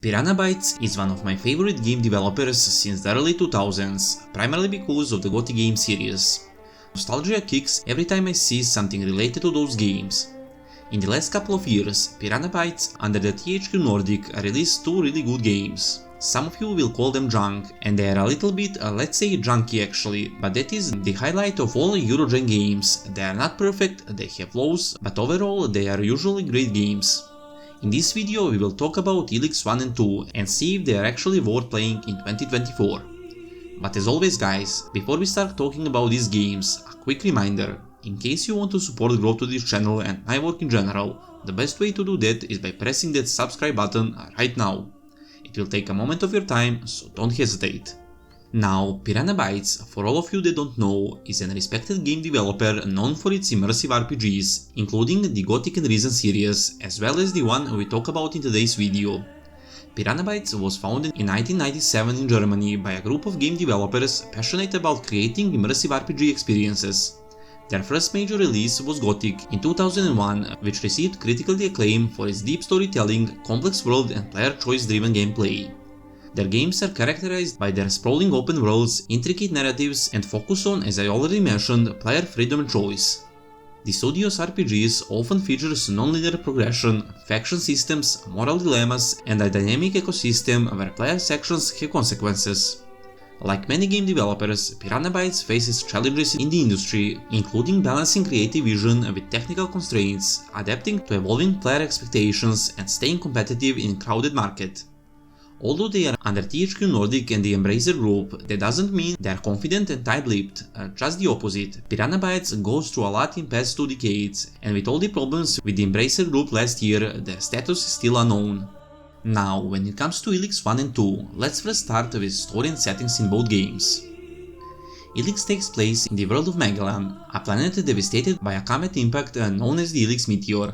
Piranha Bytes is one of my favorite game developers since the early 2000s, primarily because of the GOTY game series. Nostalgia kicks every time I see something related to those games. In the last couple of years, Piranha Bytes under the THQ Nordic released two really good games. Some of you will call them junk, and they are a little bit, let's say, junky actually, but that is the highlight of all Eurogen games. They are not perfect, they have flaws, but overall they are usually great games. In this video we will talk about Elex 1 and 2 and see if they are actually worth playing in 2024. But as always guys, before we start talking about these games, a quick reminder, in case you want to support growth of this channel and my work in general, the best way to do that is by pressing that subscribe button right now. It will take a moment of your time, so don't hesitate. Now, Piranha Bytes, for all of you that don't know, is an respected game developer known for its immersive RPGs, including the Gothic and Risen series, as well as the one we talk about in today's video. Piranha Bytes was founded in 1997 in Germany by a group of game developers passionate about creating immersive RPG experiences. Their first major release was Gothic in 2001, which received critical acclaim for its deep storytelling, complex world and player choice-driven gameplay. Their games are characterized by their sprawling open worlds, intricate narratives, and focus on, as I already mentioned, player freedom and choice. The studio's RPGs often features non-linear progression, faction systems, moral dilemmas, and a dynamic ecosystem where player actions have consequences. Like many game developers, Piranha Bytes faces challenges in the industry, including balancing creative vision with technical constraints, adapting to evolving player expectations, and staying competitive in a crowded market. Although they are under THQ Nordic and the Embracer Group, that doesn't mean they are confident and tight-lipped, just the opposite. Piranha Bytes goes through a lot in past 2 decades, and with all the problems with the Embracer Group last year, their status is still unknown. Now, when it comes to Elex 1 and 2, let's first start with story and settings in both games. Elex takes place in the world of Magellan, a planet devastated by a comet impact known as the Elex meteor.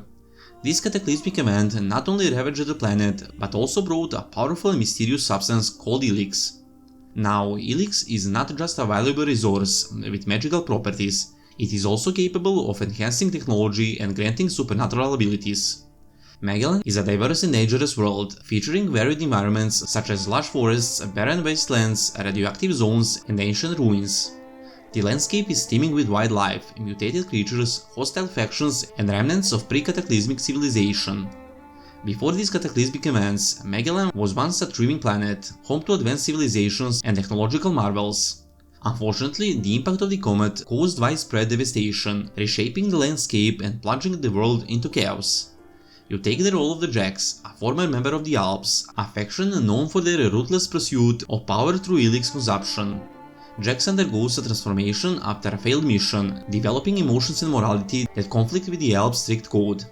This cataclysmic event not only ravaged the planet, but also brought a powerful and mysterious substance called Elex. Now, Elex is not just a valuable resource with magical properties, it is also capable of enhancing technology and granting supernatural abilities. Magellan is a diverse and dangerous world, featuring varied environments such as lush forests, barren wastelands, radioactive zones, and ancient ruins. The landscape is teeming with wildlife, mutated creatures, hostile factions, and remnants of pre-cataclysmic civilization. Before these cataclysmic events, Magellan was once a thriving planet, home to advanced civilizations and technological marvels. Unfortunately, the impact of the comet caused widespread devastation, reshaping the landscape and plunging the world into chaos. You take the role of the Jacks, a former member of the Albs, a faction known for their ruthless pursuit of power through Elex consumption. Jax undergoes a transformation after a failed mission, developing emotions and morality that conflict with the Albs' strict code.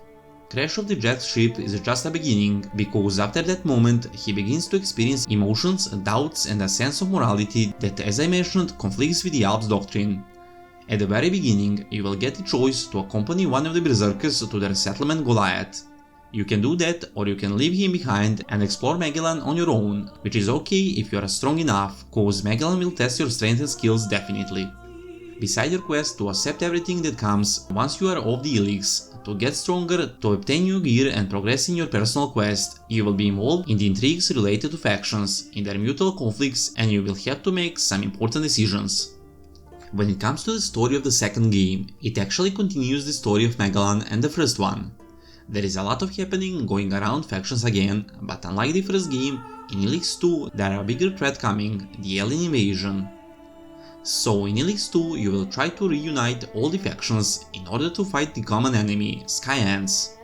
Crash of the Jax ship is just a beginning, because after that moment he begins to experience emotions, doubts and a sense of morality that, as I mentioned, conflicts with the Albs' doctrine. At the very beginning, you will get the choice to accompany one of the Berserkers to their settlement Goliath. You can do that, or you can leave him behind and explore Magellan on your own, which is okay if you are strong enough, cause Magellan will test your strength and skills definitely. Beside your quest to accept everything that comes once you are off the Elex, to get stronger, to obtain new gear and progress in your personal quest, you will be involved in the intrigues related to factions, in their mutual conflicts, and you will have to make some important decisions. When it comes to the story of the second game, it actually continues the story of Magellan and the first one. There is a lot of happening going around factions again, but unlike the first game, in Elex 2 there are a bigger threat coming, the alien invasion. So in Elex 2 you will try to reunite all the factions in order to fight the common enemy, Sky Ants.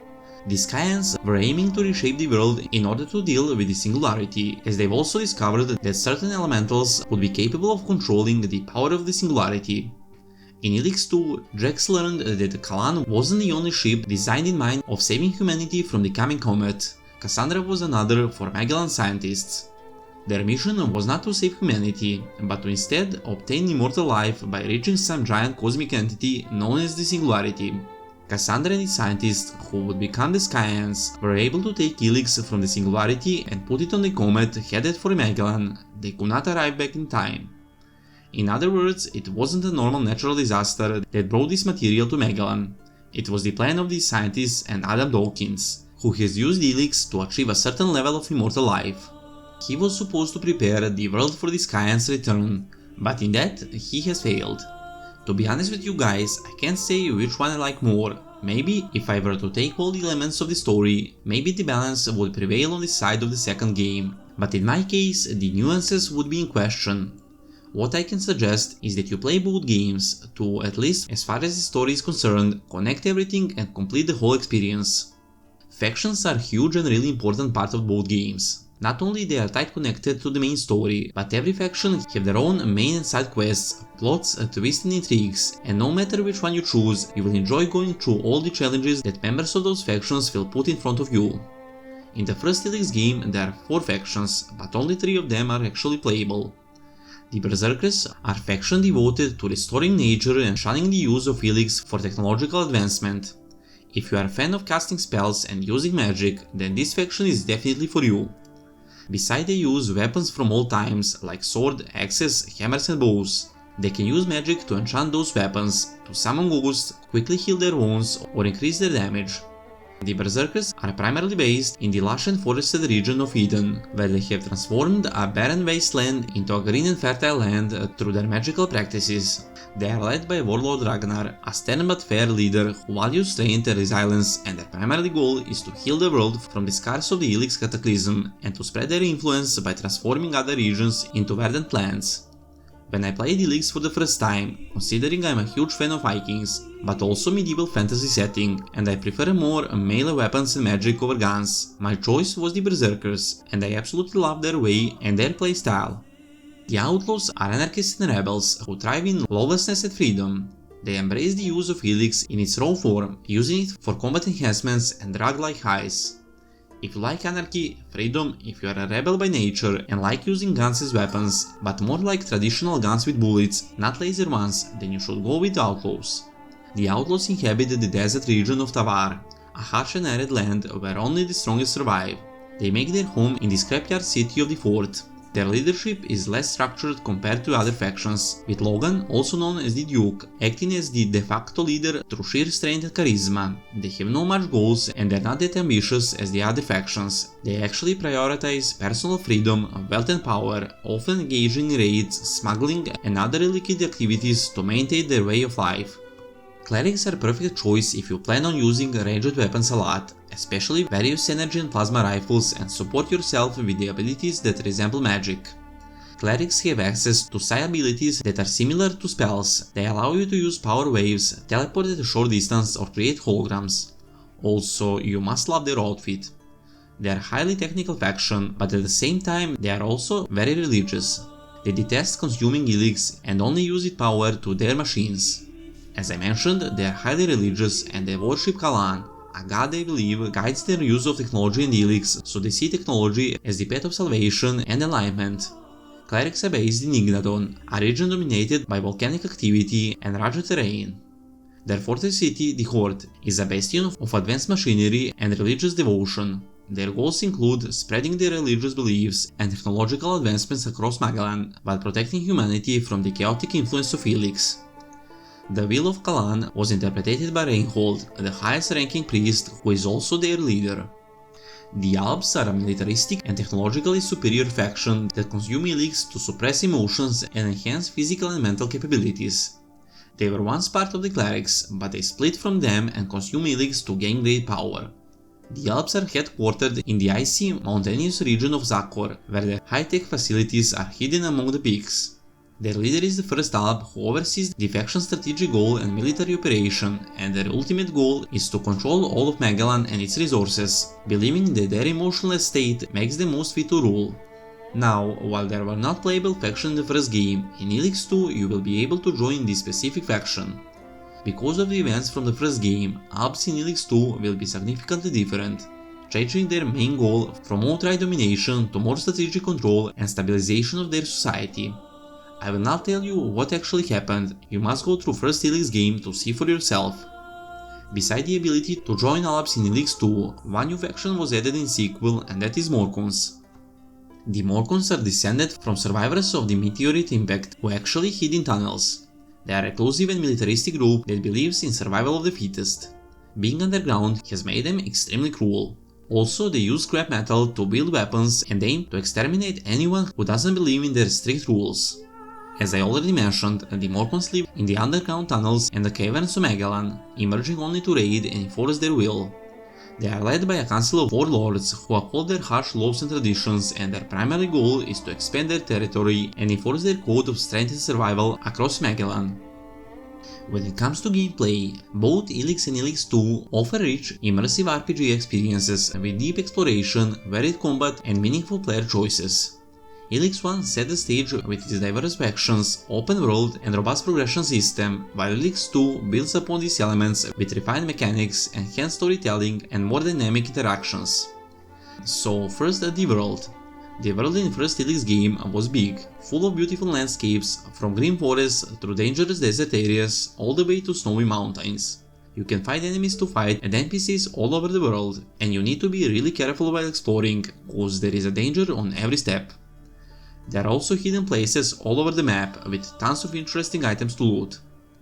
The Sky Ants were aiming to reshape the world in order to deal with the singularity, as they've also discovered that certain elementals would be capable of controlling the power of the singularity. In Elex 2, Jax learned that Kalan wasn't the only ship designed in mind of saving humanity from the coming comet. Cassandra was another for Magellan scientists. Their mission was not to save humanity, but to instead obtain immortal life by reaching some giant cosmic entity known as the Singularity. Cassandra and the scientists, who would become the Sky Ants, were able to take Elex from the Singularity and put it on the comet headed for Magellan. They could not arrive back in time. In other words, it wasn't a normal natural disaster that brought this material to Magellan. It was the plan of the scientists and Adam Dawkins, who has used Elex to achieve a certain level of immortal life. He was supposed to prepare the world for this Kayan's return, but in that he has failed. To be honest with you guys, I can't say which one I like more. Maybe if I were to take all the elements of the story, maybe the balance would prevail on the side of the second game, but in my case the nuances would be in question. What I can suggest is that you play both games to, at least as far as the story is concerned, connect everything and complete the whole experience. Factions are a huge and really important part of both games. Not only they are tight connected to the main story, but every faction have their own main and side quests, plots, twists and intrigues, and no matter which one you choose, you will enjoy going through all the challenges that members of those factions will put in front of you. In the first Elex game there are 4 factions, but only 3 of them are actually playable. The Berserkers are a faction devoted to restoring nature and shunning the use of Elex for technological advancement. If you are a fan of casting spells and using magic, then this faction is definitely for you. Besides they use weapons from all times like sword, axes, hammers and bows. They can use magic to enchant those weapons, to summon ghosts, quickly heal their wounds or increase their damage. The Berserkers are primarily based in the lush and forested region of Eden, where they have transformed a barren wasteland into a green and fertile land through their magical practices. They are led by Warlord Ragnar, a stern but fair leader who values strength and resilience, and their primary goal is to heal the world from the scars of the Elex cataclysm and to spread their influence by transforming other regions into verdant lands. When I played Elex for the first time, considering I'm a huge fan of Vikings, but also medieval fantasy setting, and I prefer more melee weapons and magic over guns, my choice was the Berserkers, and I absolutely love their way and their playstyle. The Outlaws are anarchists and rebels who thrive in lawlessness and freedom. They embrace the use of Elex in its raw form, using it for combat enhancements and drug-like highs. If you like anarchy, freedom, if you are a rebel by nature and like using guns as weapons, but more like traditional guns with bullets, not laser ones, then you should go with the Outlaws. The Outlaws inhabit the desert region of Tavar, a harsh and arid land where only the strongest survive. They make their home in the scrapyard city of the fort. Their leadership is less structured compared to other factions, with Logan, also known as the Duke, acting as the de facto leader through sheer strength and charisma. They have no much goals and they're not that ambitious as the other factions. They actually prioritize personal freedom, wealth and power, often engaging in raids, smuggling and other illicit activities to maintain their way of life. Clarics are a perfect choice if you plan on using ranged weapons a lot, especially various energy and plasma rifles, and support yourself with the abilities that resemble magic. Clerics have access to psi abilities that are similar to spells. They allow you to use power waves, teleport at a short distance or create holograms. Also, you must love their outfit. They are a highly technical faction, but at the same time they are also very religious. They detest consuming Elex and only use its power to their machines. As I mentioned, they are highly religious and they worship Kalan, a god they believe guides their use of technology and Elex, so they see technology as the path of salvation and enlightenment. Clerics are based in Ignadon, a region dominated by volcanic activity and rugged terrain. Their fortress city, the Horde, is a bastion of advanced machinery and religious devotion. Their goals include spreading their religious beliefs and technological advancements across Magalan, while protecting humanity from the chaotic influence of Elex. The will of Kalan was interpreted by Reinhold, the highest ranking priest who is also their leader. The Albs are a militaristic and technologically superior faction that consume Elex to suppress emotions and enhance physical and mental capabilities. They were once part of the Clarics, but they split from them and consume Elex to gain great power. The Albs are headquartered in the icy, mountainous region of Zakor, where their high-tech facilities are hidden among the peaks. Their leader is the first Alb who oversees the faction's strategic goal and military operation, and their ultimate goal is to control all of Magalan and its resources, believing that their emotionless state makes them most fit to rule. Now, while there were not playable factions in the first game, in Elex 2 you will be able to join this specific faction. Because of the events from the first game, Albs in Elex 2 will be significantly different, changing their main goal from outright domination to more strategic control and stabilization of their society. I will not tell you what actually happened, you must go through first Elex game to see for yourself. Beside the ability to join Albs in Elex 2, one new faction was added in sequel, and that is Morkons. The Morkons are descended from survivors of the meteorite impact who actually hid in tunnels. They are a reclusive and militaristic group that believes in survival of the fittest. Being underground has made them extremely cruel. Also, they use scrap metal to build weapons and aim to exterminate anyone who doesn't believe in their strict rules. As I already mentioned, the Morkons live in the underground tunnels and the caverns of Magellan, emerging only to raid and enforce their will. They are led by a council of warlords who uphold their harsh laws and traditions, and their primary goal is to expand their territory and enforce their code of strength and survival across Magellan. When it comes to gameplay, both Elex and Elex 2 offer rich, immersive RPG experiences with deep exploration, varied combat and meaningful player choices. Elex 1 set the stage with its diverse factions, open world and robust progression system, while Elex 2 builds upon these elements with refined mechanics, enhanced storytelling and more dynamic interactions. So first, the world. The world in the first Elex game was big, full of beautiful landscapes, from green forests through dangerous desert areas all the way to snowy mountains. You can find enemies to fight and NPCs all over the world, and you need to be really careful while exploring, cause there is a danger on every step. There are also hidden places all over the map with tons of interesting items to loot.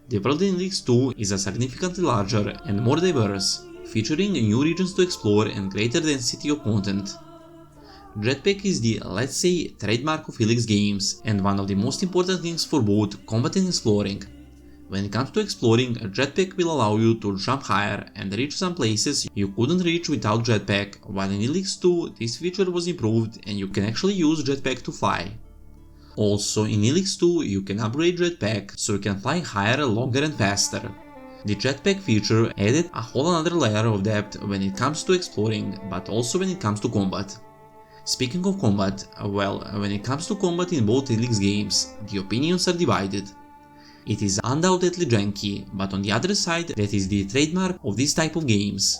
The world in Elex 2 is significantly larger and more diverse, featuring new regions to explore and greater density of content. Jatpack is the, let's say, trademark of Elex games, and one of the most important things for both combat and exploring. When it comes to exploring, a Jatpack will allow you to jump higher and reach some places you couldn't reach without Jatpack, while in Elex 2 this feature was improved and you can actually use Jatpack to fly. Also, in Elex 2 you can upgrade Jatpack so you can fly higher, longer and faster. The Jatpack feature added a whole another layer of depth when it comes to exploring, but also when it comes to combat. Speaking of combat, well, when it comes to combat in both Elex games, the opinions are divided. It is undoubtedly janky, but on the other side that is the trademark of this type of games.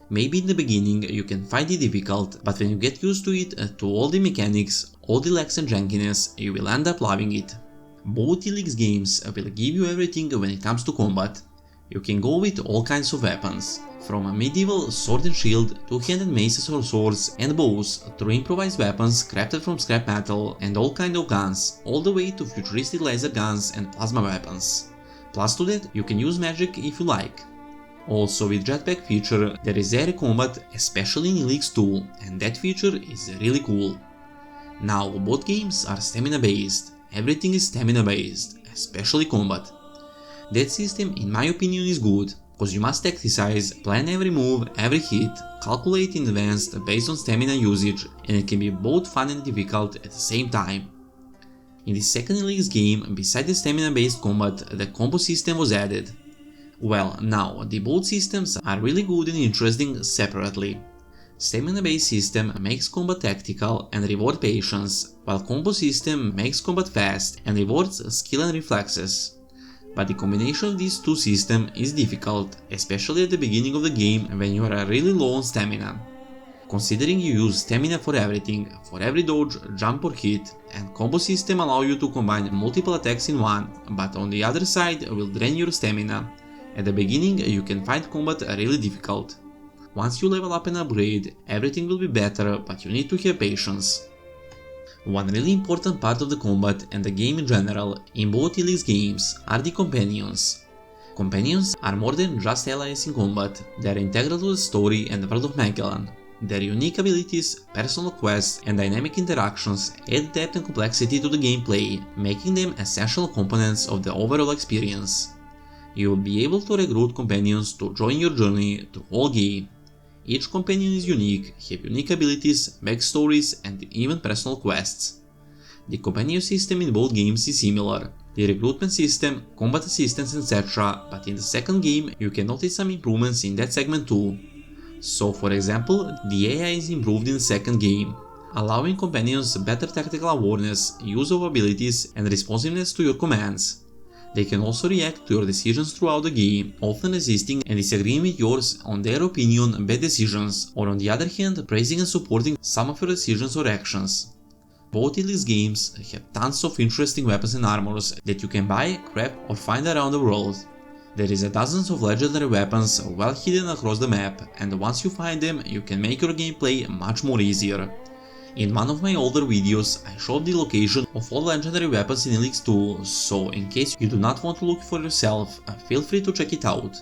Maybe in the beginning you can find it difficult, but when you get used to it, to all the mechanics, all the lags and jankiness, you will end up loving it. Both Elex games will give you everything when it comes to combat. You can go with all kinds of weapons, from a medieval sword and shield, two-handed maces or swords and bows, through improvised weapons crafted from scrap metal and all kinds of guns, all the way to futuristic laser guns and plasma weapons. Plus to that, you can use magic if you like. Also, with Jatpack feature, there is air combat, especially in Elex 2, and that feature is really cool. Now, both games are stamina based, everything is stamina based, especially combat. That system, in my opinion, is good, cause you must tacticize, plan every move, every hit, calculate in advance based on stamina usage, and it can be both fun and difficult at the same time. In the second Elex game, beside the stamina based combat, the combo system was added. Well, now, the both systems are really good and interesting separately. Stamina based system makes combat tactical and reward patience, while combo system makes combat fast and rewards skill and reflexes. But the combination of these two systems is difficult, especially at the beginning of the game when you are really low on stamina. Considering you use stamina for everything, for every dodge, jump or hit, and combo system allow you to combine multiple attacks in one, but on the other side will drain your stamina. At the beginning you can find combat really difficult. Once you level up and upgrade, everything will be better, but you need to have patience. One really important part of the combat and the game in general, in both Elex games, are the companions. Companions are more than just allies in combat, they are integral to the story and the world of Magellan. Their unique abilities, personal quests and dynamic interactions add depth and complexity to the gameplay, making them essential components of the overall experience. You will be able to recruit companions to join your journey through whole game. Each companion is unique, have unique abilities, backstories and even personal quests. The companion system in both games is similar, the recruitment system, combat assistance etc, but in the second game you can notice some improvements in that segment too. So for example, the AI is improved in the second game, allowing companions better tactical awareness, use of abilities and responsiveness to your commands. They can also react to your decisions throughout the game, often resisting and disagreeing with yours on their opinion bad decisions, or on the other hand praising and supporting some of your decisions or actions. Both Elex games have tons of interesting weapons and armors that you can buy, craft or find around the world. There is dozens of legendary weapons well hidden across the map, and once you find them you can make your gameplay much more easier. In one of my older videos I showed the location of all legendary weapons in Elex 2, so in case you do not want to look for yourself, feel free to check it out.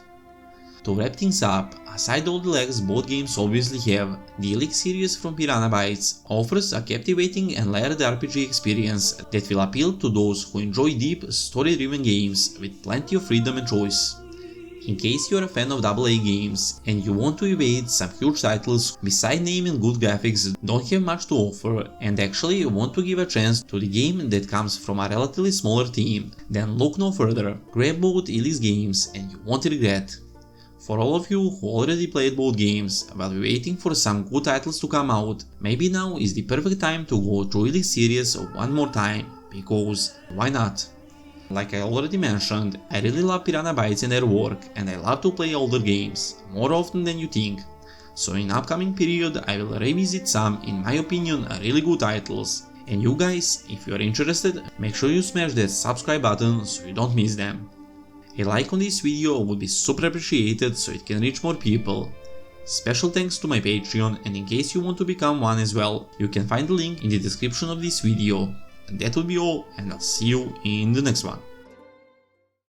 To wrap things up, aside all the lags both games obviously have, the Elex series from Piranha Bytes offers a captivating and layered RPG experience that will appeal to those who enjoy deep, story-driven games with plenty of freedom and choice. In case you're a fan of AA games and you want to evade some huge titles beside name and good graphics don't have much to offer and actually want to give a chance to the game that comes from a relatively smaller team, then look no further, grab both Elex games and you won't regret. For all of you who already played both games but were waiting for some good titles to come out, maybe now is the perfect time to go through Elex series one more time, because why not? Like I already mentioned, I really love Piranha Bytes and their work, and I love to play older games, more often than you think. So in upcoming period I will revisit some, in my opinion, really good titles. And you guys, if you are interested, make sure you smash that subscribe button so you don't miss them. A like on this video would be super appreciated so it can reach more people. Special thanks to my Patreon, and in case you want to become one as well, you can find the link in the description of this video. And that would be all, and I'll see you in the next one.